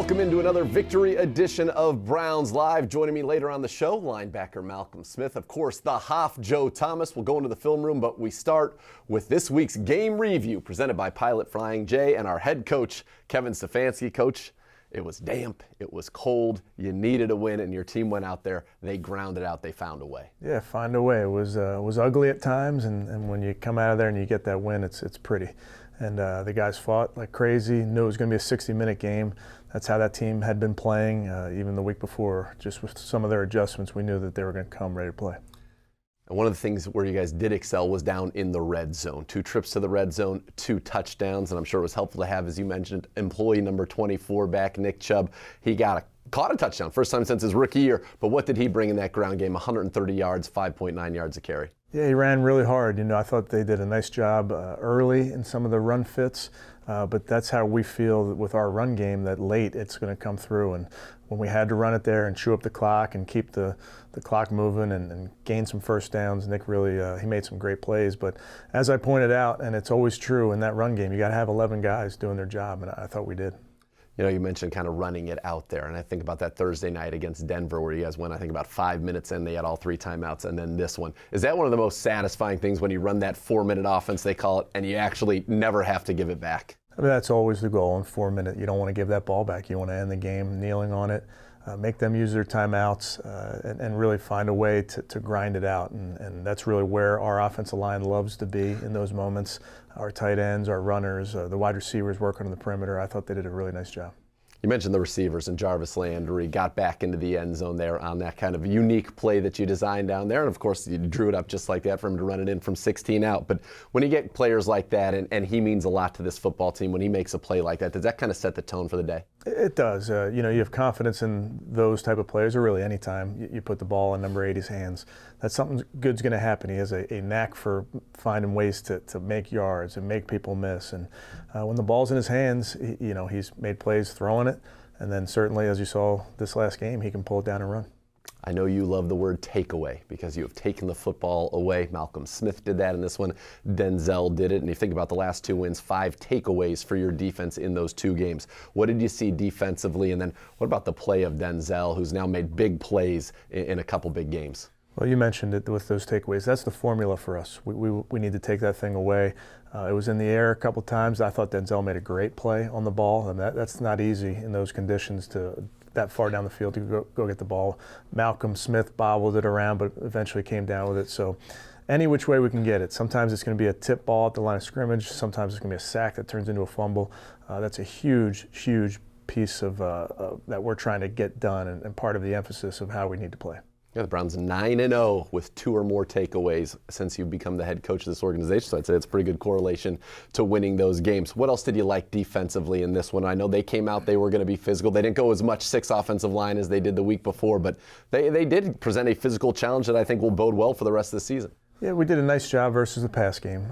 Welcome into another victory edition of Browns Live. Joining me later on the show, linebacker Malcolm Smith. Of course, the Hoff Joe Thomas. We'll go into the film room, but we start with this week's game review presented by Pilot Flying J and our head coach, Kevin Stefanski. Coach, it was damp, it was cold, you needed a win, and your team went out there, they grounded out, they found a way. Yeah, find a way. It was ugly at times, and when you come out of there and you get that win, it's pretty. And the guys fought like crazy, knew it was going to be a 60-minute game. That's how that team had been playing even the week before. Just with some of their adjustments, we knew that they were going to come ready to play. And one of the things where you guys did excel was down in the red zone. 2 trips to the red zone, 2 touchdowns, and I'm sure it was helpful to have, as you mentioned, employee number 24 back, Nick Chubb. He caught a touchdown, first time since his rookie year, but what did he bring in that ground game? 130 yards, 5.9 yards a carry. Yeah, he ran really hard. I thought they did a nice job early in some of the run fits, but that's how we feel with our run game, that late it's going to come through. And when we had to run it there and chew up the clock and keep the clock moving and gain some first downs, Nick really he made some great plays. But as I pointed out, and it's always true in that run game, you got to have 11 guys doing their job, and I thought we did. You mentioned kind of running it out there, and I think about that Thursday night against Denver where you guys went, I think, about 5 minutes in. They had all 3 timeouts, and then this one. Is that one of the most satisfying things when you run that 4-minute offense, they call it, and you actually never have to give it back? That's always the goal in 4 minutes. You don't want to give that ball back. You want to end the game kneeling on it, make them use their timeouts, and really find a way to grind it out. And that's really where our offensive line loves to be in those moments. Our tight ends, our runners, the wide receivers working on the perimeter. I thought they did a really nice job. You mentioned the receivers, and Jarvis Landry got back into the end zone there on that kind of unique play that you designed down there. And, of course, you drew it up just like that for him to run it in from 16 out. But when you get players like that, and he means a lot to this football team, when he makes a play like that, does that kind of set the tone for the day? It does. You have confidence in those type of players, or really any time you put the ball in number 80's hands. That's something good's going to happen. He has a knack for finding ways to make yards and make people miss. And when the ball's in his hands, he's made plays throwing it. And then certainly, as you saw this last game, he can pull it down and run. I know you love the word takeaway because you have taken the football away. Malcolm Smith did that in this one. Denzel did it. And you think about the last 2 wins, 5 takeaways for your defense in those 2 games. What did you see defensively? And then what about the play of Denzel, who's now made big plays in a couple big games? Well, you mentioned it with those takeaways. That's the formula for us. We need to take that thing away. It was in the air a couple times. I thought Denzel made a great play on the ball, and that's not easy in those conditions to that far down the field to go get the ball. Malcolm Smith bobbled it around, but eventually came down with it. So any which way we can get it. Sometimes it's going to be a tip ball at the line of scrimmage. Sometimes it's going to be a sack that turns into a fumble. That's a huge, huge piece of that we're trying to get done, and part of the emphasis of how we need to play. Yeah, the Browns 9-0 with 2 or more takeaways since you've become the head coach of this organization. So I'd say it's a pretty good correlation to winning those games. What else did you like defensively in this one? I know they came out, they were going to be physical. They didn't go as much 6 offensive line as they did the week before, but they did present a physical challenge that I think will bode well for the rest of the season. Yeah, we did a nice job versus the pass game.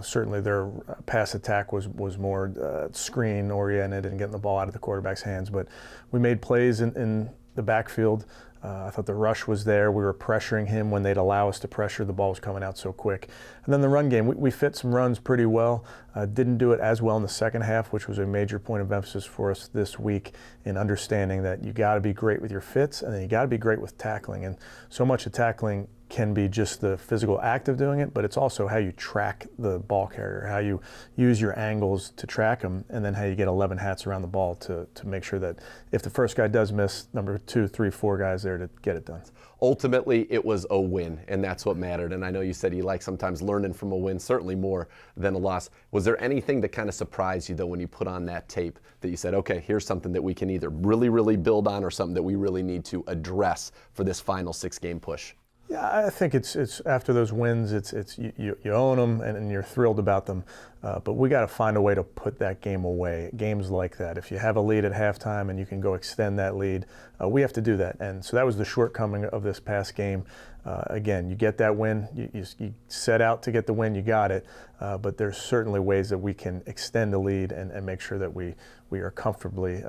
Certainly their pass attack was more screen-oriented and getting the ball out of the quarterback's hands, but we made plays in the backfield. I thought the rush was there. We were pressuring him when they'd allow us to pressure. The ball was coming out so quick. And then the run game, we fit some runs pretty well. Didn't do it as well in the second half, which was a major point of emphasis for us this week in understanding that you got to be great with your fits, and then you got to be great with tackling. And so much of tackling can be just the physical act of doing it, but it's also how you track the ball carrier, how you use your angles to track them, and then how you get 11 hats around the ball to make sure that if the first guy does miss, number 2, 3, 4 guys there to get it done. Ultimately, it was a win, and that's what mattered. And I know you said you like sometimes learning from a win, certainly more than a loss. Was there anything that kind of surprised you, though, when you put on that tape that you said, okay, here's something that we can either really, really build on or something that we really need to address for this final 6-game push? Yeah, I think it's after those wins, you own them and you're thrilled about them, but we got to find a way to put that game away. Games like that, if you have a lead at halftime and you can go extend that lead, we have to do that. And so that was the shortcoming of this past game. Again, you get that win, you set out to get the win, you got it, but there's certainly ways that we can extend the lead and make sure that we are comfortably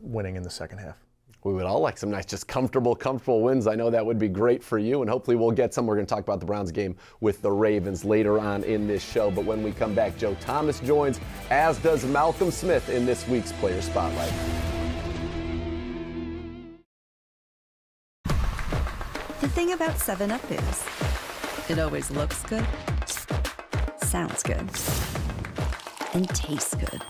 winning in the second half. We would all like some nice, just comfortable wins. I know that would be great for you, and hopefully we'll get some. We're going to talk about the Browns game with the Ravens later on in this show. But when we come back, Joe Thomas joins, as does Malcolm Smith in this week's Player Spotlight. The thing about 7-Up is, it always looks good, sounds good, and tastes good.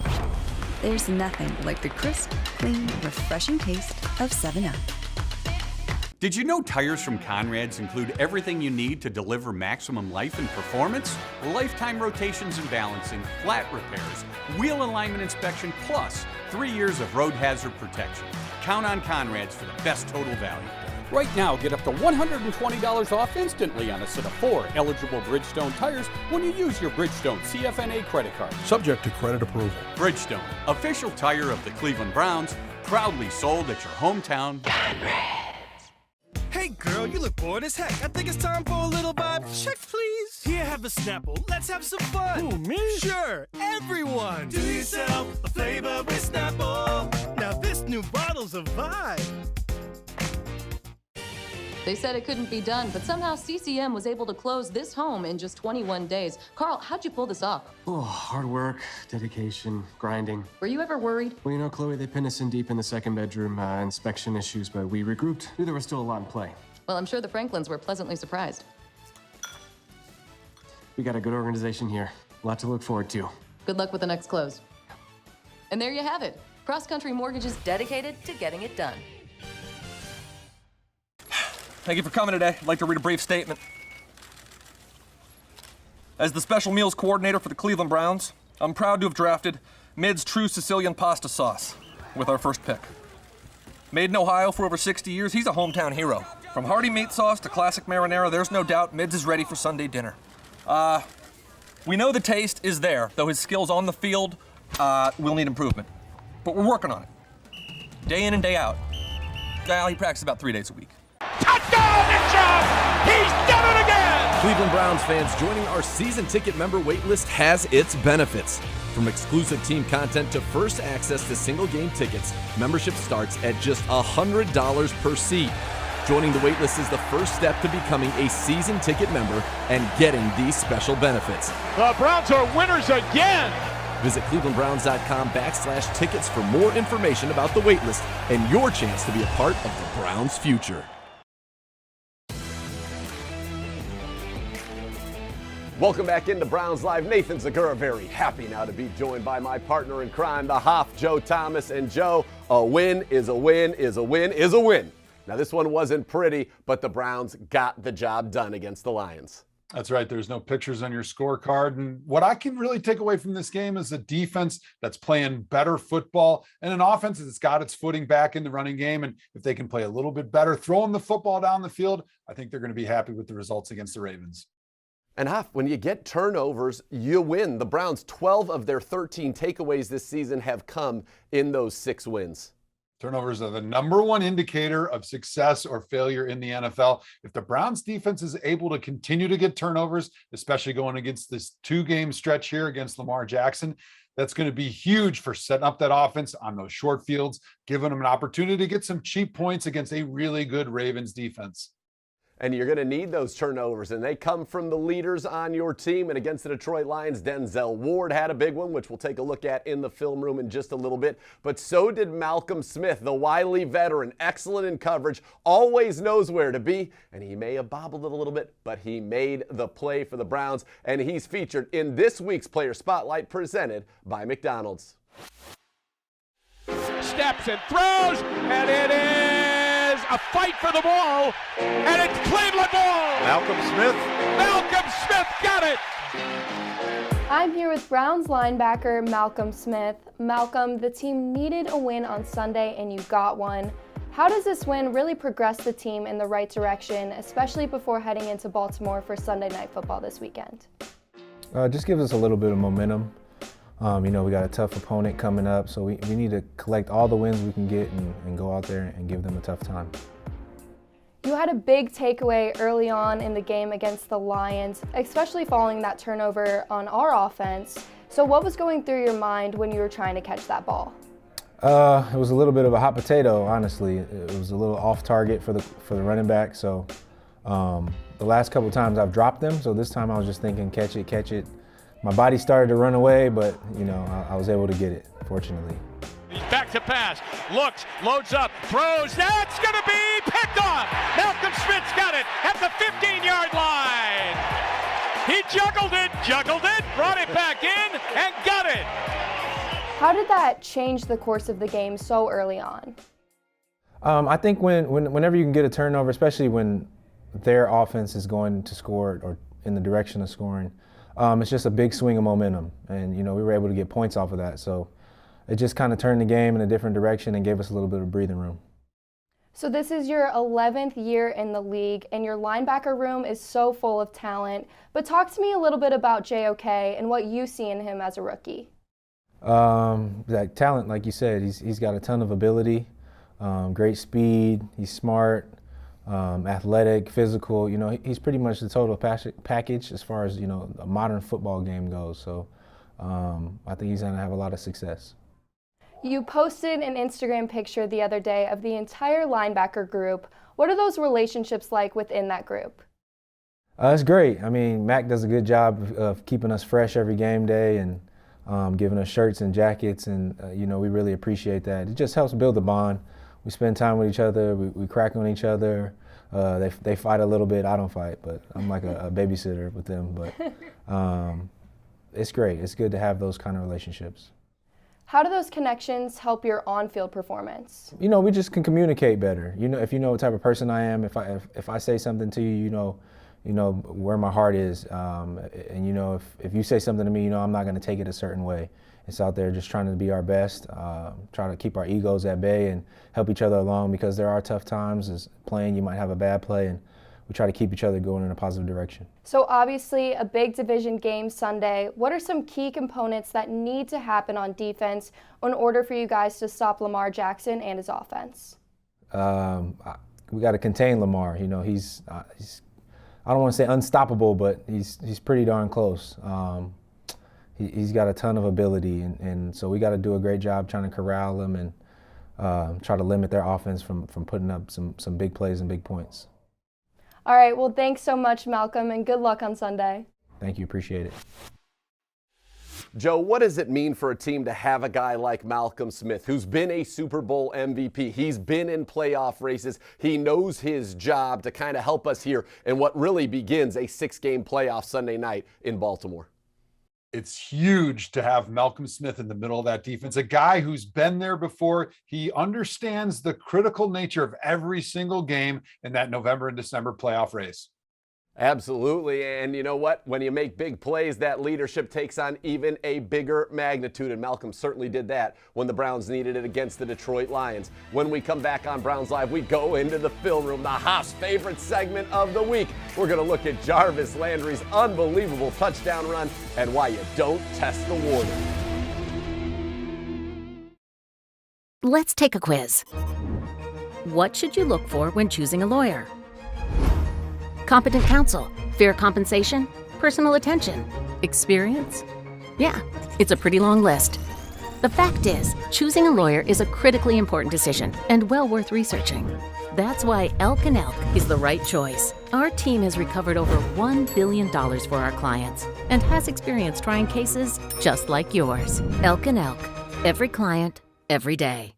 There's nothing like the crisp, clean, refreshing taste of 7-Up. Did you know tires from Conrad's include everything you need to deliver maximum life and performance? Lifetime rotations and balancing, flat repairs, wheel alignment inspection, plus 3 years of road hazard protection. Count on Conrad's for the best total value. Right now, get up to $120 off instantly on a set of 4 eligible Bridgestone tires when you use your Bridgestone CFNA credit card. Subject to credit approval. Bridgestone, official tire of the Cleveland Browns, proudly sold at your hometown. Hey girl, you look bored as heck. I think it's time for a little vibe check, please. Here, have a Snapple. Let's have some fun. Who, me? Sure, everyone. Do yourself a flavor with Snapple. Now this new bottle's a vibe. They said it couldn't be done, but somehow CCM was able to close this home in just 21 days. Carl, how'd you pull this off? Oh, hard work, dedication, grinding. Were you ever worried? Well, you know, Chloe, they pinned us in deep in the second bedroom, inspection issues, but we regrouped. Knew there was still a lot in play. Well, I'm sure the Franklins were pleasantly surprised. We got a good organization here. A lot to look forward to. Good luck with the next close. And there you have it. Cross Country Mortgage is dedicated to getting it done. Thank you for coming today. I'd like to read a brief statement. As the special meals coordinator for the Cleveland Browns, I'm proud to have drafted Mid's True Sicilian Pasta Sauce with our first pick. Made in Ohio for over 60 years, he's a hometown hero. From hearty meat sauce to classic marinara, there's no doubt Mids is ready for Sunday dinner. We know the taste is there, though his skills on the field will need improvement. But we're working on it. Day in and day out. He practices about 3 days a week. Touchdown, Nick Chubb! He's done it again! Cleveland Browns fans, joining our season ticket member waitlist has its benefits. From exclusive team content to first access to single game tickets, membership starts at just $100 per seat. Joining the waitlist is the first step to becoming a season ticket member and getting these special benefits. The Browns are winners again! Visit clevelandbrowns.com/tickets for more information about the waitlist and your chance to be a part of the Browns' future. Welcome back into Browns Live. Nathan Zegura, very happy now to be joined by my partner in crime, the Hoff, Joe Thomas. And Joe, a win is a win is a win is a win. Now, this one wasn't pretty, but the Browns got the job done against the Lions. That's right. There's no pictures on your scorecard. And what I can really take away from this game is a defense that's playing better football and an offense that's got its footing back in the running game. And if they can play a little bit better, throwing the football down the field, I think they're going to be happy with the results against the Ravens. And Hoff, when you get turnovers, you win. The Browns, 12 of their 13 takeaways this season have come in those 6 wins. Turnovers are the number one indicator of success or failure in the NFL. If the Browns defense is able to continue to get turnovers, especially going against this 2-game stretch here against Lamar Jackson, that's going to be huge for setting up that offense on those short fields, giving them an opportunity to get some cheap points against a really good Ravens defense. And you're going to need those turnovers, and they come from the leaders on your team. And against the Detroit Lions, Denzel Ward had a big one, which we'll take a look at in the film room in just a little bit. But so did Malcolm Smith, the wily veteran, excellent in coverage, always knows where to be. And he may have bobbled it a little bit, but he made the play for the Browns. And he's featured in this week's Player Spotlight presented by McDonald's. Steps and throws, and it is a fight for the ball, and it's Cleveland ball. Malcolm Smith got it. I'm here with Browns linebacker Malcolm Smith. Malcolm, the team needed a win on Sunday, and you got one. How does this win really progress the team in the right direction, especially before heading into Baltimore for Sunday Night Football this weekend? Just gives us a little bit of momentum. We got a tough opponent coming up, so we need to collect all the wins we can get and go out there and give them a tough time. You had a big takeaway early on in the game against the Lions, especially following that turnover on our offense. So what was going through your mind when you were trying to catch that ball? It was a little bit of a hot potato, honestly. It was a little off target for the running back. So the last couple times I've dropped them, so this time I was just thinking catch it. My body started to run away, but I was able to get it, fortunately. He's back to pass, looks, loads up, throws, that's going to be picked off. Malcolm Smith's got it at the 15-yard line. He juggled it, brought it back in, and got it. How did that change the course of the game so early on? I think whenever you can get a turnover, especially when their offense is going to score or in the direction of scoring, it's just a big swing of momentum. And, we were able to get points off of that. So it just kind of turned the game in a different direction and gave us a little bit of breathing room. So this is your 11th year in the league, and your linebacker room is so full of talent. But talk to me a little bit about JOK and what you see in him as a rookie. That talent, like you said, he's got a ton of ability, great speed, he's smart, athletic, physical. He's pretty much the total package as far as, a modern football game goes. So I think he's going to have a lot of success. You posted an Instagram picture the other day of the entire linebacker group. What are those relationships like within that group? It's great. I mean, Mac does a good job of keeping us fresh every game day and giving us shirts and jackets, and we really appreciate that. It just helps build the bond. We spend time with each other. We crack on each other. They fight a little bit. I don't fight, but I'm like a babysitter with them. But it's great. It's good to have those kind of relationships. How do those connections help your on-field performance? We just can communicate better. If you know what type of person I am, if I say something to you, you know where my heart is, and if you say something to me, I'm not going to take it a certain way. It's out there just trying to be our best, try to keep our egos at bay and help each other along, because there are tough times. As playing, you might have a bad play, and we try to keep each other going in a positive direction. So obviously a big division game Sunday. What are some key components that need to happen on defense in order for you guys to stop Lamar Jackson and his offense? We got to contain Lamar. He's I don't want to say unstoppable, but he's pretty darn close. He's got a ton of ability, and so we got to do a great job trying to corral him and try to limit their offense from putting up some big plays and big points. All right, well, thanks so much, Malcolm, and good luck on Sunday. Thank you, appreciate it. Joe, what does it mean for a team to have a guy like Malcolm Smith, who's been a Super Bowl MVP? He's been in playoff races. He knows his job to kind of help us here in what really begins a 6-game playoff Sunday night in Baltimore. It's huge to have Malcolm Smith in the middle of that defense, a guy who's been there before. He understands the critical nature of every single game in that November and December playoff race. Absolutely, and you know what? When you make big plays, that leadership takes on even a bigger magnitude, and Malcolm certainly did that when the Browns needed it against the Detroit Lions. When we come back on Browns Live, we go into the film room, the Hoff's favorite segment of the week. We're going to look at Jarvis Landry's unbelievable touchdown run and why you don't test the water. Let's take a quiz. What should you look for when choosing a lawyer? Competent counsel, fair compensation, personal attention, experience? Yeah, it's a pretty long list. The fact is, choosing a lawyer is a critically important decision and well worth researching. That's why Elk & Elk is the right choice. Our team has recovered over $1 billion for our clients and has experience trying cases just like yours. Elk & Elk, every client, every day.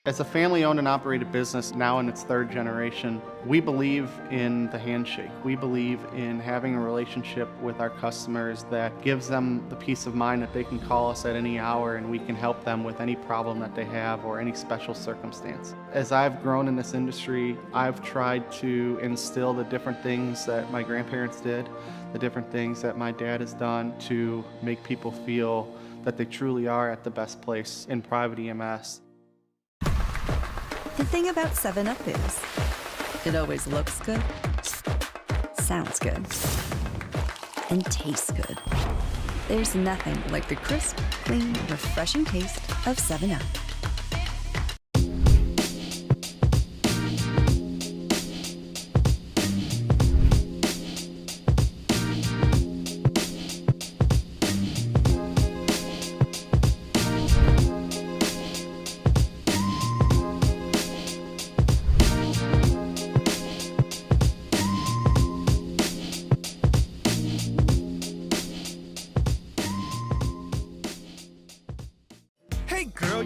As a family-owned and operated business now in its 3rd generation, we believe in the handshake. We believe in having a relationship with our customers that gives them the peace of mind that they can call us at any hour and we can help them with any problem that they have or any special circumstance. As I've grown in this industry, I've tried to instill the different things that my grandparents did, the different things that my dad has done to make people feel that they truly are at the best place in private EMS. The thing about 7-Up is, it always looks good, sounds good, and tastes good. There's nothing like the crisp, clean, refreshing taste of 7-Up.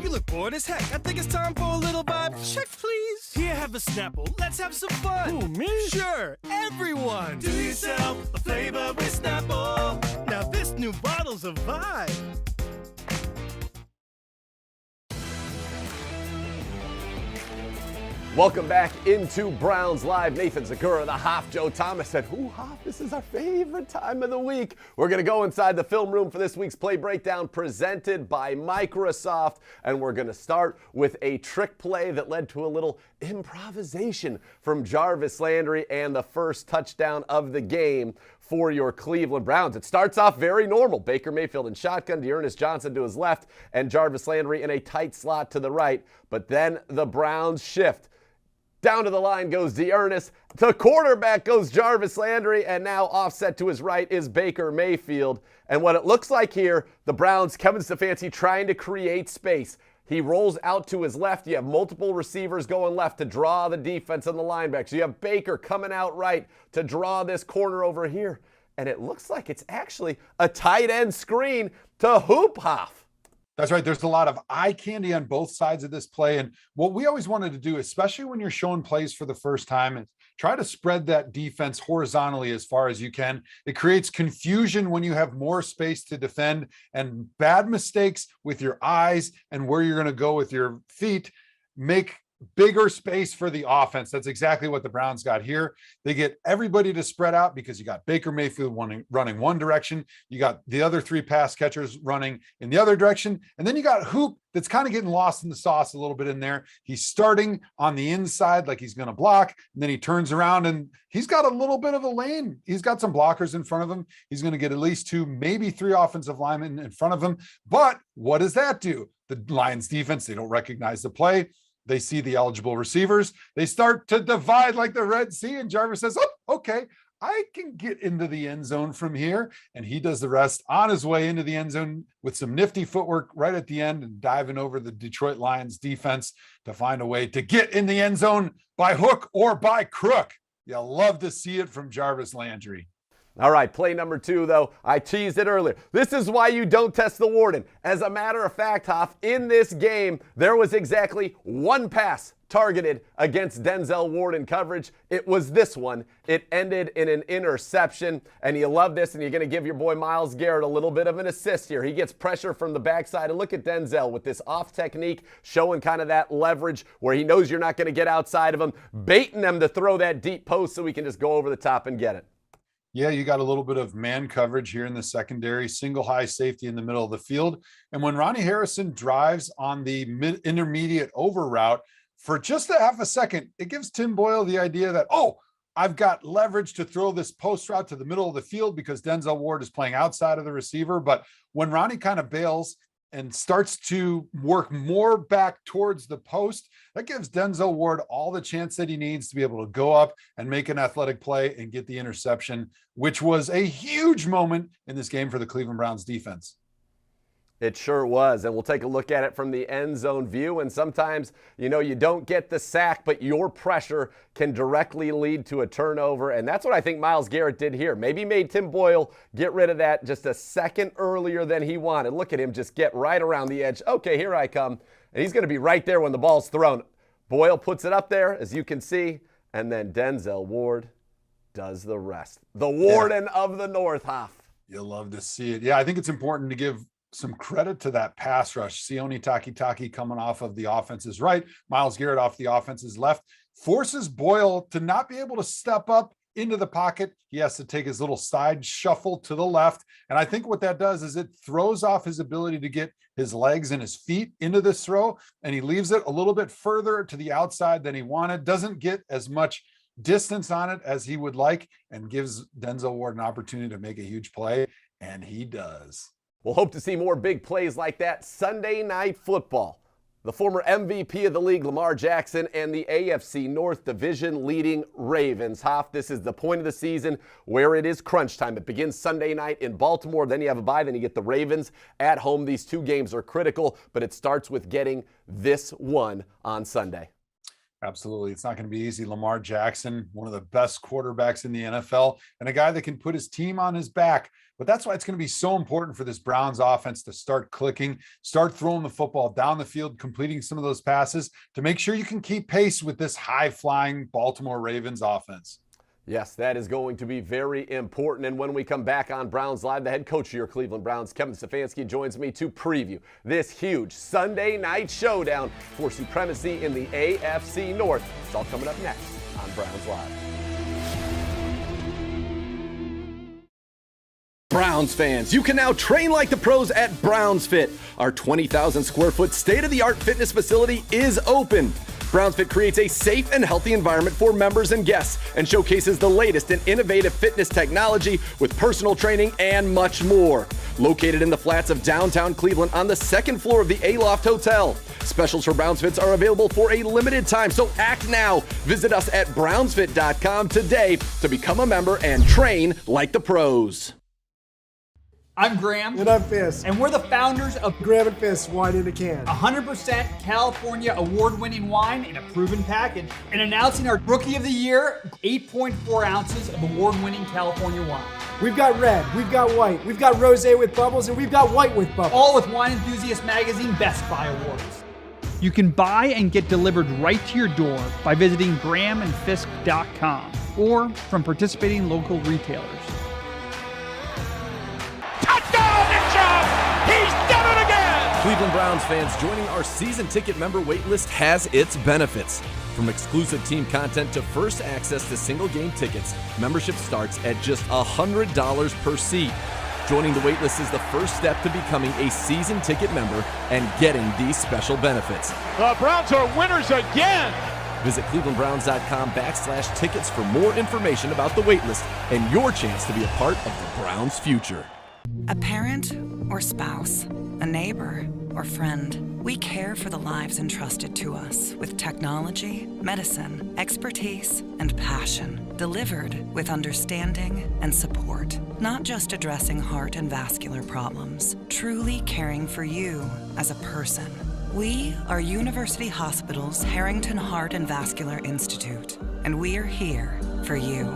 You look bored as heck. I think it's time for a little vibe check, please. Here, have a Snapple. Let's have some fun. Who, me? Sure, everyone. Do yourself a flavor with Snapple. Now this new bottle's a vibe. Welcome back into Browns Live. Nathan Zegura, the Hoff, Joe Thomas said, "Ooh, Hoff, this is our favorite time of the week." We're going to go inside the film room for this week's play breakdown presented by Microsoft. And we're going to start with a trick play that led to a little improvisation from Jarvis Landry and the first touchdown of the game for your Cleveland Browns. It starts off very normal. Baker Mayfield in shotgun, Dearness Johnson to his left, and Jarvis Landry in a tight slot to the right. But then the Browns shift. Down to the line goes Dearness. To quarterback goes Jarvis Landry. And now offset to his right is Baker Mayfield. And what it looks like here, the Browns, Kevin Stefanski trying to create space. He rolls out to his left. You have multiple receivers going left to draw the defense on the linebackers. You have Baker coming out right to draw this corner over here. And it looks like it's actually a tight end screen to Hoop Hoff. That's right. There's a lot of eye candy on both sides of this play. And what we always wanted to do, especially when you're showing plays for the first time, is try to spread that defense horizontally as far as you can. It creates confusion when you have more space to defend, and bad mistakes with your eyes and where you're going to go with your feet make bigger space for the offense. That's exactly what the Browns got here. They get everybody to spread out because you got Baker Mayfield running one direction. You got the other three pass catchers running in the other direction. And then you got Hoop that's kind of getting lost in the sauce a little bit in there. He's starting on the inside like he's going to block. And then he turns around and he's got a little bit of a lane. He's got some blockers in front of him. He's going to get at least two, maybe three offensive linemen in front of him. But what does that do? The Lions defense, they don't recognize the play. They see the eligible receivers. They start to divide like the Red Sea. And Jarvis says, "Oh, okay, I can get into the end zone from here." And he does the rest on his way into the end zone with some nifty footwork right at the end and diving over the Detroit Lions defense to find a way to get in the end zone by hook or by crook. You'll love to see it from Jarvis Landry. All right, play number two, though. I teased it earlier. This is why you don't test the warden. As a matter of fact, Hoff, in this game, there was exactly one pass targeted against Denzel Ward in coverage. It was this one. It ended in an interception, and you love this, and you're going to give your boy Myles Garrett a little bit of an assist here. He gets pressure from the backside, and look at Denzel with this off technique, showing kind of that leverage where he knows you're not going to get outside of him, baiting them to throw that deep post so he can just go over the top and get it. Yeah, you got a little bit of man coverage here in the secondary, single high safety in the middle of the field. And when Ronnie Harrison drives on the intermediate over route for just a half a second, it gives Tim Boyle the idea that, oh, I've got leverage to throw this post route to the middle of the field because Denzel Ward is playing outside of the receiver. But when Ronnie kind of bails and starts to work more back towards the post, that gives Denzel Ward all the chance that he needs to be able to go up and make an athletic play and get the interception, which was a huge moment in this game for the Cleveland Browns defense. It sure was, and we'll take a look at it from the end zone view. And sometimes, you know, you don't get the sack, but your pressure can directly lead to a turnover. And that's what I think Myles Garrett did here. Maybe made Tim Boyle get rid of that just a second earlier than he wanted. Look at him just get right around the edge. Okay, here I come. And he's going to be right there when the ball's thrown. Boyle puts it up there, as you can see, and then Denzel Ward does the rest. The Warden of the North, Hoff. You'll love to see it. Yeah, I think it's important to give some credit to that pass rush. Sione Takitaki coming off of the offense's right, Myles Garrett off the offense's left, forces Boyle to not be able to step up into the pocket. He has to take his little side shuffle to the left. And I think what that does is it throws off his ability to get his legs and his feet into this throw. And he leaves it a little bit further to the outside than he wanted, doesn't get as much distance on it as he would like, and gives Denzel Ward an opportunity to make a huge play. And he does. We'll hope to see more big plays like that Sunday Night Football. The former MVP of the league, Lamar Jackson, and the AFC North Division leading Ravens. Hoff, this is the point of the season where it is crunch time. It begins Sunday night in Baltimore. Then you have a bye. Then you get the Ravens at home. These two games are critical, but it starts with getting this one on Sunday. Absolutely. It's not going to be easy. Lamar Jackson, one of the best quarterbacks in the NFL, and a guy that can put his team on his back. But that's why it's going to be so important for this Browns offense to start clicking, start throwing the football down the field, completing some of those passes to make sure you can keep pace with this high-flying Baltimore Ravens offense. Yes, that is going to be very important. And when we come back on Browns Live, the head coach of your Cleveland Browns, Kevin Stefanski, joins me to preview this huge Sunday night showdown for supremacy in the AFC North. It's all coming up next on Browns Live. Browns fans, you can now train like the pros at Browns Fit. Our 20,000 square foot state-of-the-art fitness facility is open. Browns Fit creates a safe and healthy environment for members and guests and showcases the latest in innovative fitness technology with personal training and much more. Located in the flats of downtown Cleveland on the second floor of the Aloft Hotel. Specials for Browns Fits are available for a limited time, so act now. Visit us at brownsfit.com today to become a member and train like the pros. I'm Graham. And I'm Fisk. And we're the founders of Graham and Fisk Wine in a Can. 100% California award-winning wine in a proven package. And announcing our Rookie of the Year, 8.4 ounces of award-winning California wine. We've got red, we've got white, we've got rosé with bubbles, and we've got white with bubbles. All with Wine Enthusiast Magazine Best Buy Awards. You can buy and get delivered right to your door by visiting grahamandfisk.com or from participating local retailers. Cleveland Browns fans, joining our season ticket member waitlist has its benefits. From exclusive team content to first access to single game tickets, membership starts at just $100 per seat. Joining the waitlist is the first step to becoming a season ticket member and getting these special benefits. The Browns are winners again! Visit clevelandbrowns.com/tickets for more information about the waitlist and your chance to be a part of the Browns' future. A parent or spouse, a neighbor or friend, we care for the lives entrusted to us with technology, medicine, expertise, and passion, delivered with understanding and support. Not just addressing heart and vascular problems, truly caring for you as a person. We are University Hospital's Harrington Heart and Vascular Institute, and we are here for you.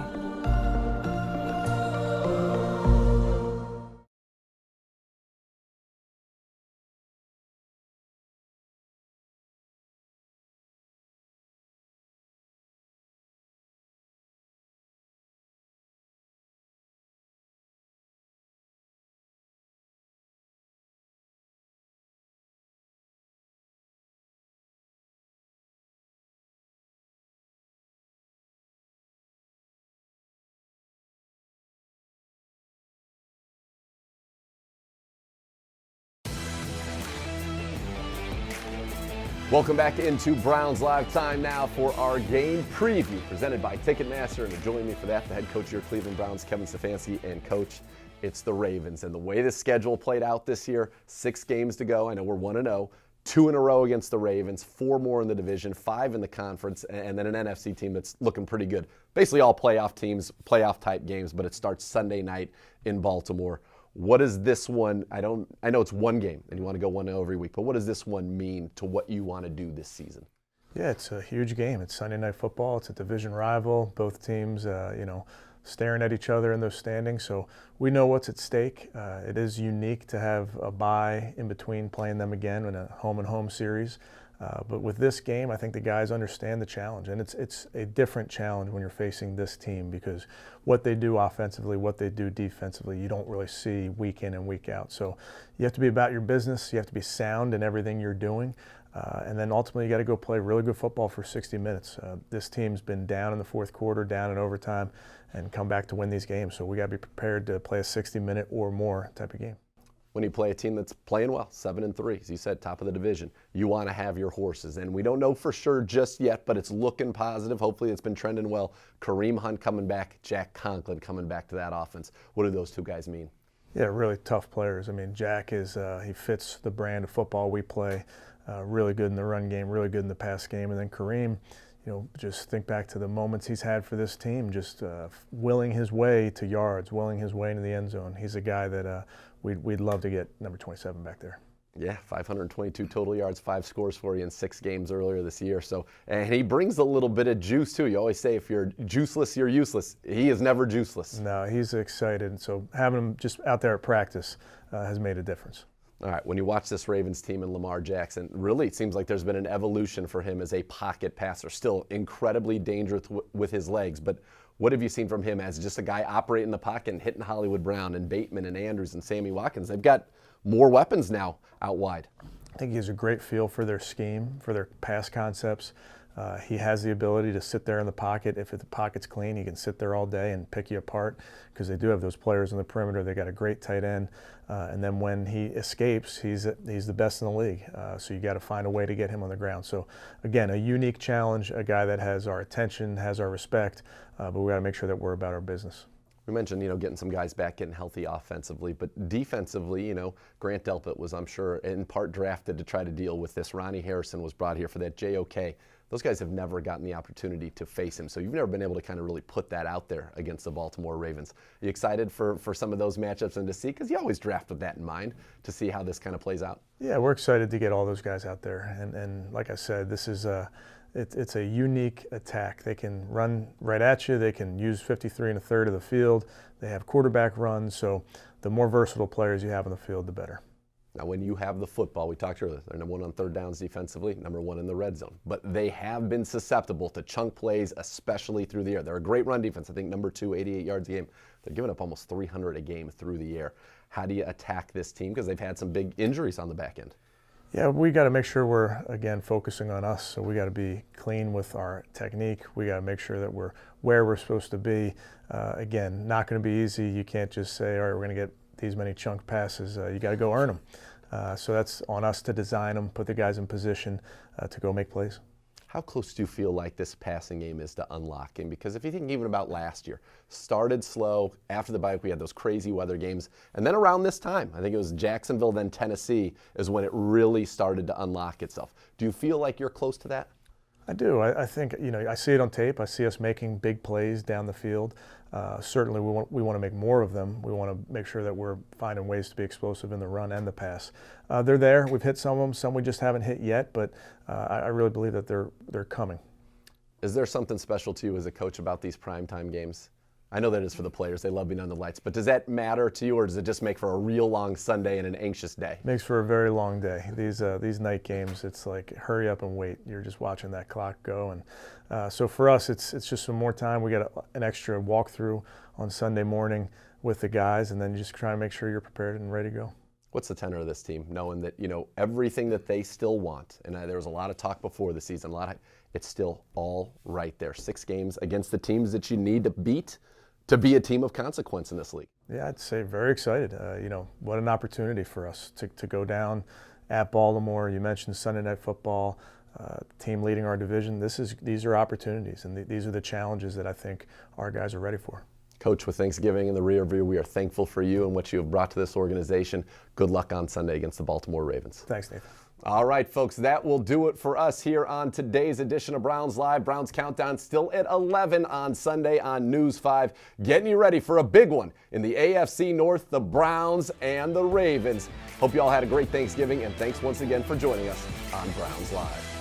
Welcome back into Browns Live. Time now for our game preview presented by Ticketmaster. And to join me for that, the head coach of your Cleveland Browns, Kevin Stefanski, and coach, it's the Ravens. And the way the schedule played out this year, 6 games to go. I know we're 1-0, 2 in a row against the Ravens, 4 more in the division, 5 in the conference, and then an NFC team that's looking pretty good. Basically all playoff teams, playoff type games, but it starts Sunday night in Baltimore. What does this one, I know it's one game and you want to go 1-0 every week, but what does this one mean to what you want to do this season? Yeah, it's a huge game. It's Sunday Night Football. It's a division rival. Both teams, staring at each other in those standings. So we know what's at stake. It is unique to have a bye in between playing them again in a home-and-home series. But with this game, I think the guys understand the challenge, and it's a different challenge when you're facing this team because what they do offensively, what they do defensively, you don't really see week in and week out. So you have to be about your business. You have to be sound in everything you're doing, and then ultimately you got to go play really good football for 60 minutes. This team's been down in the fourth quarter, down in overtime, and come back to win these games. So we got to be prepared to play a 60-minute or more type of game. When you play a team that's playing well, 7-3, as you said, top of the division, you want to have your horses. And we don't know for sure just yet, but it's looking positive. Hopefully it's been trending well. Kareem Hunt coming back, Jack Conklin coming back to that offense. What do those two guys mean? Yeah, really tough players. I mean, Jack is he fits the brand of football we play. Really good in the run game, really good in the pass game. And then Kareem, just think back to the moments he's had for this team, just willing his way to yards, willing his way into the end zone. He's a guy that we'd love to get number 27 back there. Yeah, 522 total yards, 5 scores for you in 6 games earlier this year. So, and he brings a little bit of juice too. You always say if you're juiceless, you're useless. He is never juiceless. No, he's excited. So having him just out there at practice has made a difference. All right, when you watch this Ravens team and Lamar Jackson, really it seems like there's been an evolution for him as a pocket passer. Still incredibly dangerous with his legs, but what have you seen from him as just a guy operating the pocket and hitting Hollywood Brown and Bateman and Andrews and Sammy Watkins? They've got more weapons now out wide. I think he has a great feel for their scheme, for their pass concepts. He has the ability to sit there in the pocket. If the pocket's clean, he can sit there all day and pick you apart because they do have those players in the perimeter. They got a great tight end. And then when he escapes, he's the best in the league. So you got to find a way to get him on the ground. So again, a unique challenge, a guy that has our attention, has our respect, but we got to make sure that we're about our business. We mentioned, getting some guys back, getting healthy offensively, but defensively, Grant Delpit was, I'm sure, in part drafted to try to deal with this. Ronnie Harrison was brought here for that JOK. Those guys have never gotten the opportunity to face him, so you've never been able to kind of really put that out there against the Baltimore Ravens. Are you excited for some of those matchups and to see, because you always draft with that in mind, to see how this kind of plays out? Yeah, we're excited to get all those guys out there, and like I said, this is it's a unique attack. They can run right at you. They can use 53 1/3 of the field. They have quarterback runs. So the more versatile players you have on the field, the better. Now, when you have the football, we talked earlier, they're number 1 on third downs defensively, number 1 in the red zone. But they have been susceptible to chunk plays, especially through the air. They're a great run defense. I think number 2, 88 yards a game. They're giving up almost 300 a game through the air. How do you attack this team? Because they've had some big injuries on the back end. Yeah, we got to make sure we're, again, focusing on us. So we got to be clean with our technique. We got to make sure that we're where we're supposed to be. Again, not going to be easy. You can't just say, all right, we're going to get these many chunk passes. You got to go earn them. So that's on us to design them, put the guys in position to go make plays. How close do you feel like this passing game is to unlocking? Because if you think even about last year, started slow. After the bye week, we had those crazy weather games. And then around this time, I think it was Jacksonville, then Tennessee, is when it really started to unlock itself. Do you feel like you're close to that? I do. I think, I see it on tape. I see us making big plays down the field. Certainly we want to make more of them. We want to make sure that we're finding ways to be explosive in the run and the pass. They're there. We've hit some of them. Some we just haven't hit yet, but I really believe that they're coming. Is there something special to you as a coach about these primetime games? I know that is for the players. They love being on the lights. But does that matter to you, or does it just make for a real long Sunday and an anxious day? Makes for a very long day. These night games, it's like hurry up and wait. You're just watching that clock go. And so for us, it's just some more time. We got an extra walkthrough on Sunday morning with the guys, and then you just try to make sure you're prepared and ready to go. What's the tenor of this team, knowing that, everything that they still want, and there was a lot of talk before the season, it's still all right there. 6 games against the teams that you need to beat to be a team of consequence in this league. Yeah, I'd say very excited. What an opportunity for us to go down at Baltimore. You mentioned Sunday Night Football, team leading our division. These are opportunities, and these are the challenges that I think our guys are ready for. Coach, with Thanksgiving in the rear view, we are thankful for you and what you have brought to this organization. Good luck on Sunday against the Baltimore Ravens. Thanks, Nathan. All right, folks, that will do it for us here on today's edition of Browns Live. Browns Countdown still at 11 on Sunday on News 5. Getting you ready for a big one in the AFC North, the Browns and the Ravens. Hope you all had a great Thanksgiving, and thanks once again for joining us on Browns Live.